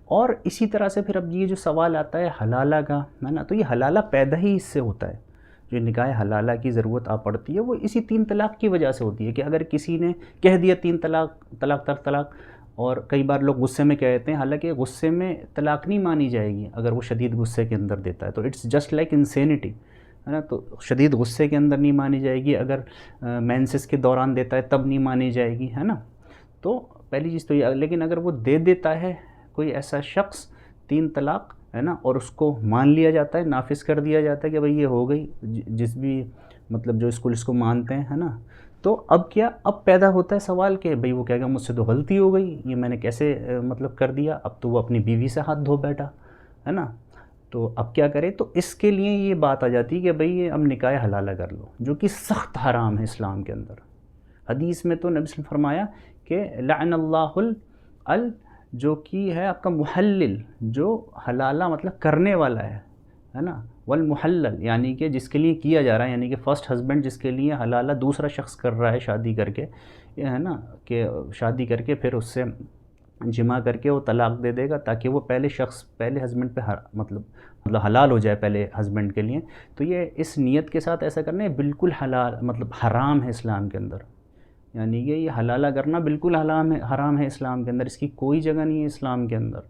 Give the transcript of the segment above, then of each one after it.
اور اسی طرح سے پھر اب یہ جو سوال آتا ہے حلالہ کا، ہے نا، تو یہ حلالہ پیدا ہی اس سے ہوتا ہے. جو نکاح حلالہ کی ضرورت پڑتی ہے وہ اسی 3 طلاق کی وجہ سے ہوتی ہے کہ اگر کسی نے کہہ دیا 3 طلاق، طلاق تر طلاق، اور کئی بار لوگ غصے میں کہتے ہیں، حالانکہ غصے میں طلاق نہیں مانی جائے گی اگر وہ شدید غصے کے اندر دیتا ہے، تو اٹس جسٹ لائک انسینٹی، ہے نا. تو شدید غصے کے اندر نہیں مانی جائے گی، اگر مینسس کے دوران دیتا ہے تب نہیں مانی جائے گی، ہے نا. تو پہلی چیز تو یہ، لیکن اگر وہ دے دیتا ہے کوئی ایسا شخص 3 طلاق، ہے نا، اور اس کو مان لیا جاتا ہے، نافذ کر دیا جاتا ہے کہ بھئی یہ ہو گئی، جس بھی مطلب جو اسکول اس کو مانتے ہیں، ہے نا. تو اب کیا، اب پیدا ہوتا ہے سوال کہ بھئی وہ کہے گا مجھ سے تو غلطی ہو گئی، یہ میں نے کیسے مطلب کر دیا. اب تو وہ اپنی بیوی سے ہاتھ دھو بیٹھا، ہے نا. تو اب کیا کرے؟ تو اس کے لیے یہ بات آ جاتی ہے کہ بھئی یہ اب نکاح حلالہ کر لو، جو کہ سخت حرام ہے اسلام کے اندر. حدیث میں تو نبی صلی اللہ علیہ وسلم فرمایا کہ لعن اللہ جو کہ ہے آپ کا محلل، جو حلالہ مطلب کرنے والا ہے نا، والمحلل یعنی کہ جس کے لیے کیا جا رہا ہے، یعنی کہ فرسٹ ہسبینڈ جس کے لیے حلالہ دوسرا شخص کر رہا ہے شادی کر کے، یہ ہے نا، کہ شادی کر کے پھر اس سے جمع کر کے وہ طلاق دے دے گا تاکہ وہ پہلے ہسبینڈ پہ مطلب حلال ہو جائے پہلے ہسبینڈ کے لیے. تو یہ اس نیت کے ساتھ ایسا کرنا ہے بالکل حلال مطلب حرام ہے اسلام کے اندر. یعنی کہ یہ حلالہ کرنا بالکل حرام ہے اسلام کے اندر، اس کی کوئی جگہ نہیں ہے اسلام کے اندر،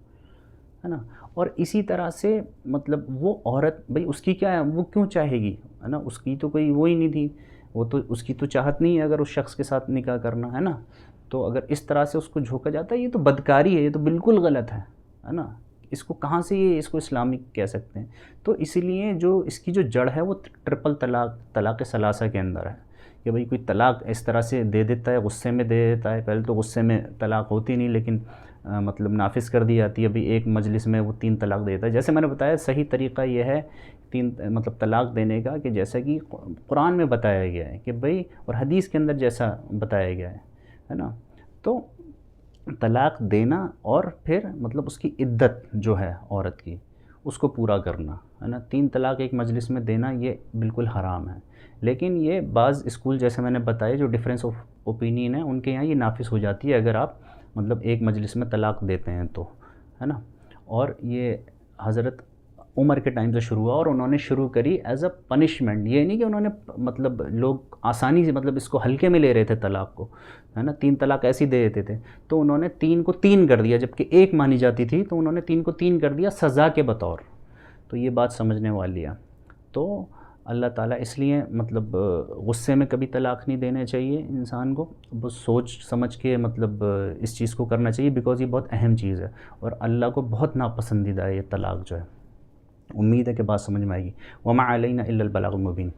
ہے نا. اور اسی طرح سے مطلب وہ عورت، بھئی اس کی کیا ہے، وہ کیوں چاہے گی، ہے نا، اس کی تو کوئی وہی نہیں تھی، وہ تو اس کی تو چاہت نہیں ہے اگر اس شخص کے ساتھ نکاح کرنا، ہے نا. تو اگر اس طرح سے اس کو جھونکا جاتا ہے، یہ تو بدکاری ہے، یہ تو بالکل غلط ہے نا. اس کو کہاں سے یہ اس کو اسلامک کہہ سکتے ہیں؟ تو اسی لیے جو اس کی جو جڑ ہے وہ ٹرپل طلاق ثلاثہ کے اندر ہے کہ بھئی کوئی طلاق اس طرح سے دے دیتا ہے، غصے میں دے دیتا ہے. پہلے تو غصے میں طلاق ہوتی نہیں، لیکن مطلب نافذ کر دی جاتی ہے. ابھی ایک مجلس میں وہ 3 طلاق دیتا ہے. جیسے میں نے بتایا صحیح طریقہ یہ ہے 3 مطلب طلاق دینے کا کہ جیسا کہ قرآن میں بتایا گیا ہے کہ بھئی، اور حدیث کے اندر جیسا بتایا گیا ہے نا. تو طلاق دینا اور پھر مطلب اس کی عدت جو ہے عورت کی اس کو پورا کرنا، ہے نا. 3 طلاق ایک مجلس میں دینا یہ بالکل حرام ہے. لیکن یہ بعض اسکول جیسے میں نے بتایا جو ڈیفرنس آف اوپینین ہے ان کے یہاں یہ نافذ ہو جاتی ہے اگر آپ مطلب ایک مجلس میں طلاق دیتے ہیں تو، ہے نا. اور یہ حضرت عمر کے ٹائم سے شروع ہوا اور انہوں نے شروع کری ایز اے پنشمنٹ. یہ نہیں کہ انہوں نے مطلب لوگ آسانی سے مطلب اس کو ہلکے میں لے رہے تھے طلاق کو، ہے نا. 3 طلاق ایسے ہی دے دیتے تھے، تو انہوں نے 3 کو 3 کر دیا، جبکہ 1 مانی جاتی تھی، تو انہوں نے 3 کو 3 کر دیا سزا کے بطور. تو یہ بات سمجھنے والی ہے. تو اللہ تعالیٰ اس لیے مطلب غصے میں کبھی طلاق نہیں دینے چاہیے انسان کو، بس سوچ سمجھ کے مطلب اس چیز کو کرنا چاہیے، بیکاز یہ بہت اہم چیز ہے اور اللہ کو بہت ناپسندیدہ ہے یہ طلاق جو ہے. امید ہے کہ بات سمجھ میں آئے گی. وما علینا الا البلاغ المبین.